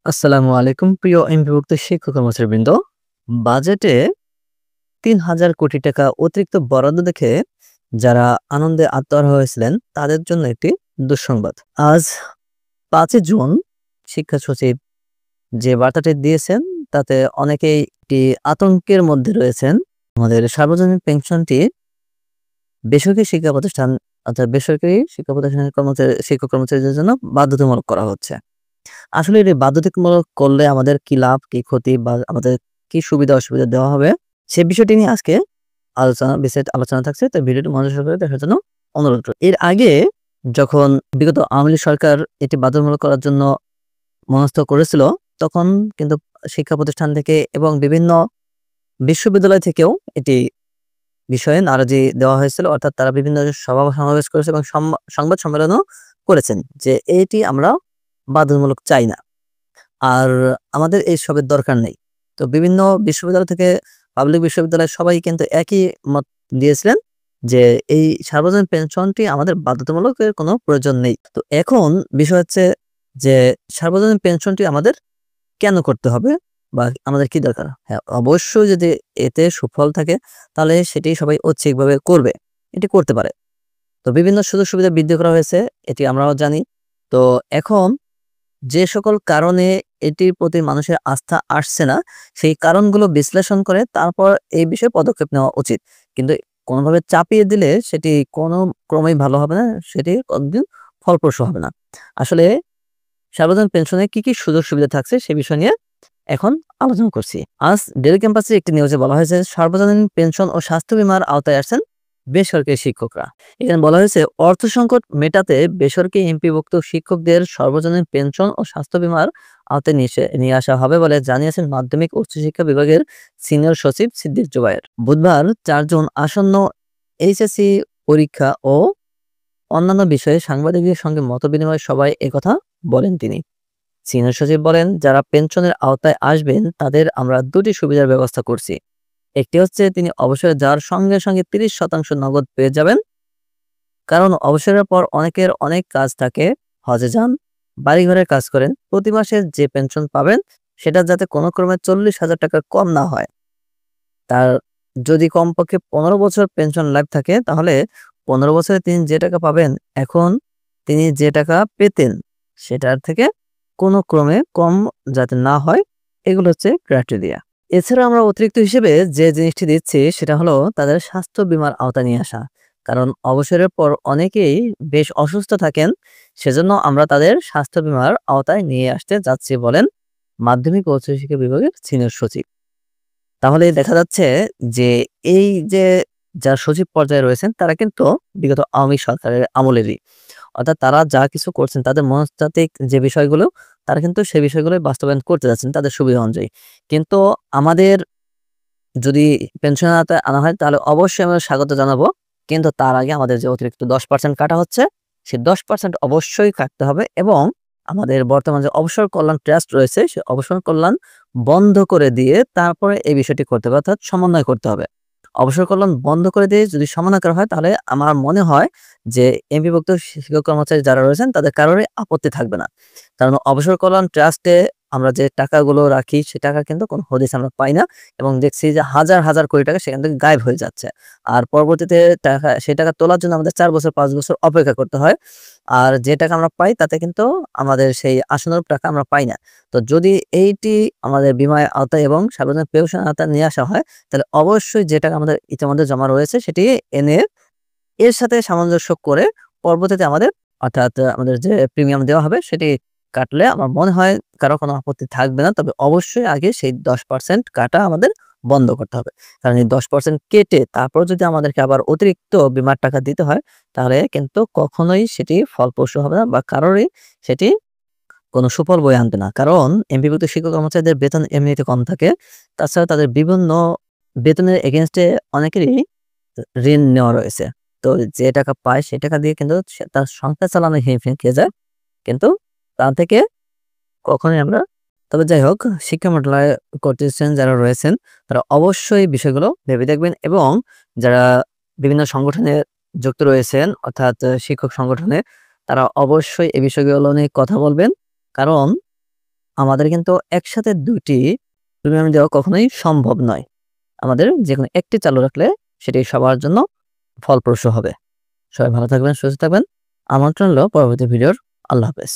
আসসালামু আলাইকুম প্রিয় এমপিভুক্ত শিক্ষক কর্মচারীবৃন্দ। বাজেটে ৩,০০০ কোটি টাকা অতিরিক্ত বরাদ্দ দেখে যারা আনন্দে আত্মহারা হয়েছিলেন তাদের জন্য একটি দুঃসংবাদ। আজ ৫ই জুন শিক্ষা সচিব যে বার্তাটি দিয়েছেন তাতে অনেকেই একটি আতঙ্কের মধ্যে রয়েছেন। আমাদের সার্বজনীন পেনশনটি বেসরকারি শিক্ষা প্রতিষ্ঠান অর্থাৎ বেসরকারি শিক্ষা প্রতিষ্ঠানের শিক্ষক কর্মচারীদের জন্য বাধ্যতামূলক করা হচ্ছে। আসলে এটি বাধ্যতামূলক করলে আমাদের কি লাভ, কি ক্ষতি বা আমাদের কি সুবিধা-অসুবিধা দেওয়া হবে? সে বিষয়টি নিয়ে আজকে বিস্তারিত আলোচনা থাকছে। তো ভিডিওটি মনোযোগ সহকারে দেখার জন্য অনুরোধ রইল। এর আগে যখন বিগত আওয়ামী লীগ সরকার এটি বাধ্যতামূলক করার জন্য মনস্থ করেছিল, তখন কিন্তু শিক্ষা প্রতিষ্ঠান থেকে এবং বিভিন্ন বিশ্ববিদ্যালয় থেকেও এটি বিষয়ে নারাজি দেওয়া হয়েছিল। অর্থাৎ তারা বিভিন্ন সভা-সমাবেশ করেছে এবং সংবাদ সম্মেলনও করেছেন যে এটি আমরা বাধ্যতামূলক চাই না। আর আমাদের এসবের দরকার নেই। তো বিভিন্ন বিশ্ববিদ্যালয় থেকে পাবলিক বিশ্ববিদ্যালয় সবাই কিন্তু একই মত দিয়েছিলেন যে এই সার্বজনীন পেনশনটি আমাদের বাধ্যতামূলকের কোনো প্রয়োজন নেই। তো এখন বিষয় হচ্ছে যে সার্বজনীন পেনশনটি আমাদের কেন করতে হবে বা আমাদের কি দরকার? হ্যাঁ, অবশ্যই যদি এতে সুফল থাকে তাহলে সেটি সবাই ঐচ্ছিকভাবে করবে। এটি করতে পারে। তো বিভিন্ন সুযোগ সুবিধা বৃদ্ধি করা হয়েছে, এটি আমরাও জানি। তো এখন যে সকল কারণে এটির প্রতি মানুষের আস্থা আসছে না, সেই কারণগুলো বিশ্লেষণ করে তারপর এই বিষয়ে পদক্ষেপ নেওয়া উচিত। কিন্তু কোনোভাবে চাপিয়ে দিলে সেটি কোনো ক্রমেই ভালো হবে না, সেটি কোনদিন ফলপ্রসূ হবে না। আসলে সার্বজনীন পেনশনে কি সুযোগ সুবিধা থাকছে সে বিষয় নিয়ে এখন আলোচনা করছি। আজ ডেইলি ক্যাম্পাসে একটি নিউজে বলা হয়েছে সার্বজনীন পেনশন ও স্বাস্থ্য বীমার আওতায় আসছেন বেসরকারি শিক্ষকরা। এখানে বলা হয়েছে অর্থ সংকট মেটাতে বেসরকারি এমপিভুক্ত শিক্ষকদের সর্বজনীন পেনশন ও স্বাস্থ্য বীমার আওতায় নিয়ে আসা হবে বলে জানিয়েছেন মাধ্যমিক উচ্চশিক্ষা বিভাগের সিনিয়র সচিব সিদ্দিক জুবায়ের। বুধবার ৪ জুন আসন্ন এইচএসসি পরীক্ষা ও অন্যান্য বিষয়ে সাংবাদিকদের সঙ্গে মতবিনিময় সভায় একথা বলেন তিনি। সিনিয়র সচিব বলেন, যারা পেনশনের আওতায় আসবেন তাদের আমরা দুটি সুবিধার ব্যবস্থা করছি। একটি হচ্ছে তিনি অবসরে যাওয়ার সঙ্গে সঙ্গে ৩০% নগদ পেয়ে যাবেন। কারণ অবসরের পর অনেকের অনেক কাজ থাকে, হজে যান, বাড়িঘরের কাজ করেন। প্রতি মাসে যে পেনশন পাবেন সেটা যাতে কোনো ক্রমে ৪০,০০০ টাকার কম না হয়। তার যদি কমপক্ষে ১৫ বছর পেনশন লাইফ থাকে তাহলে ১৫ বছরে তিনি যে টাকা পাবেন, এখন তিনি যে টাকা পেতেন সেটার থেকে কোনো ক্রমে কম যাতে না হয়, এগুলো হচ্ছে ক্রাইটেরিয়া। এছাড়া আমরা অতিরিক্ত হিসেবে যে জিনিসটি দিচ্ছি সেটা হলো তাদের স্বাস্থ্য বীমার আওতায় নিয়ে আসা। কারণ অবসরের পর অনেকেই বেশ অসুস্থ থাকেন, সেজন্য আমরা তাদের স্বাস্থ্য বীমার আওতায় নিয়ে আসতে যাচ্ছি বলেন মাধ্যমিক ও উচ্চশিক্ষা বিভাগের সিনিয়র সচিব। তাহলে দেখা যাচ্ছে যে এই যে যারা সচিব পর্যায়ে রয়েছেন তারা কিন্তু বিগত আওয়ামী সরকারের আমলেরই। অর্থাৎ তারা যা কিছু করছেন তাদের মনস্তাত্ত্বিক যে বিষয়গুলো তারা কিন্তু সেই বিষয়গুলোই বাস্তবায়ন করতে যাচ্ছেন তাদের সুবিধা অনুযায়ী। কিন্তু আমাদের যদি পেনশন আওতায় আনা হয় তাহলে অবশ্যই আমরা স্বাগত জানাবো। কিন্তু তার আগে আমাদের যে অতিরিক্ত ১০% কাটা হচ্ছে, সেই ১০% অবশ্যই কাটতে হবে এবং আমাদের বর্তমান যে অবসর কল্যাণ ট্রাস্ট রয়েছে, সেই অবসর কল্যাণ বন্ধ করে দিয়ে তারপরে এই বিষয়টি করতে হবে। অর্থাৎ সমন্বয় করতে হবে। অবসর কল্যাণ বন্ধ করে দিয়ে যদি সমন্বয় করা হয় তাহলে আমার মনে হয় যে এমপিভুক্ত শিক্ষক কর্মচারী যারা রয়েছেন তাদের কারোরই আপত্তি থাকবে না। কারণ অবসর কল্যাণ ট্রাস্টে আমরা যে টাকাগুলো রাখি সে টাকা কিন্তু কোনো হদিস আমরা পাই না এবং দেখছি যে হাজার কোটি টাকা সেখান থেকে গায়েব হয়ে যাচ্ছে। আর পরবর্তীতে সেই টাকা তোলার জন্য আমাদের ৪ বছর ৫ বছর অপেক্ষা করতে হয়। আর যে টাকা আমরা পাই তাতে কিন্তু আমাদের সেই আশানুরূপ টাকা আমরা পাই না। তো যদি এইটি আমাদের বীমার আওতায় এবং সার্বজনীন পেনশন আওতায় নিয়ে আসা হয় তাহলে অবশ্যই যে টাকা আমাদের ইতিমধ্যে জমা রয়েছে সেটি এনে এর সাথে সামঞ্জস্য করে পরবর্তীতে আমাদের অর্থাৎ আমাদের যে প্রিমিয়াম দেওয়া হবে সেটি কাটলে আমার মনে হয় কারো কোনো আপত্তি থাকবে না। তবে অবশ্যই আগে সেই ১০% কাটা আমাদের বন্ধ করতে হবে। কারণ এই ১০% কেটে তারপর যদি আমাদেরকে আবার অতিরিক্ত বীমার টাকা দিতে হয় তাহলে কিন্তু কখনোই সেটি ফলপ্রসূ হবে না বা কারোরই সেটি কোনো সুফল বয়ে আনবে না। কারণ এমপিভুক্ত শিক্ষক কর্মচারীদের বেতন এমনিতে কম থাকে। তাছাড়া তাদের বিভিন্ন বেতনের এগেইনস্টে অনেকেরই ঋণ নেওয়া রয়েছে। তো যে টাকা পায় সে টাকা দিয়ে কিন্তু সে তার সংসার চালানো হিমশিম খেয়ে যায়। কিন্তু তা থেকে কখনোই আমরা তবে যাই হোক শিক্ষা মন্ত্রণালয় কর্তৃপক্ষ যারা রয়েছেন তারা অবশ্যই বিষয়গুলো ভেবে দেখবেন এবং যারা বিভিন্ন সংগঠনে যুক্ত রয়েছেন অর্থাৎ শিক্ষক সংগঠনে তারা অবশ্যই এই বিষয়গুলো নিয়ে কথা বলবেন। কারণ আমাদের কিন্তু একসাথে ২টি প্রিমিয়াম দেওয়া কখনোই সম্ভব নয়। আমাদের যেকোনো একটি চালু রাখলে সেটি সবার জন্য ফলপ্রসূ হবে। সবাই ভালো থাকবেন, সুস্থ থাকবেন। আমন্ত্রণ রইল পরবর্তী ভিডিওর। আল্লাহ হাফেজ।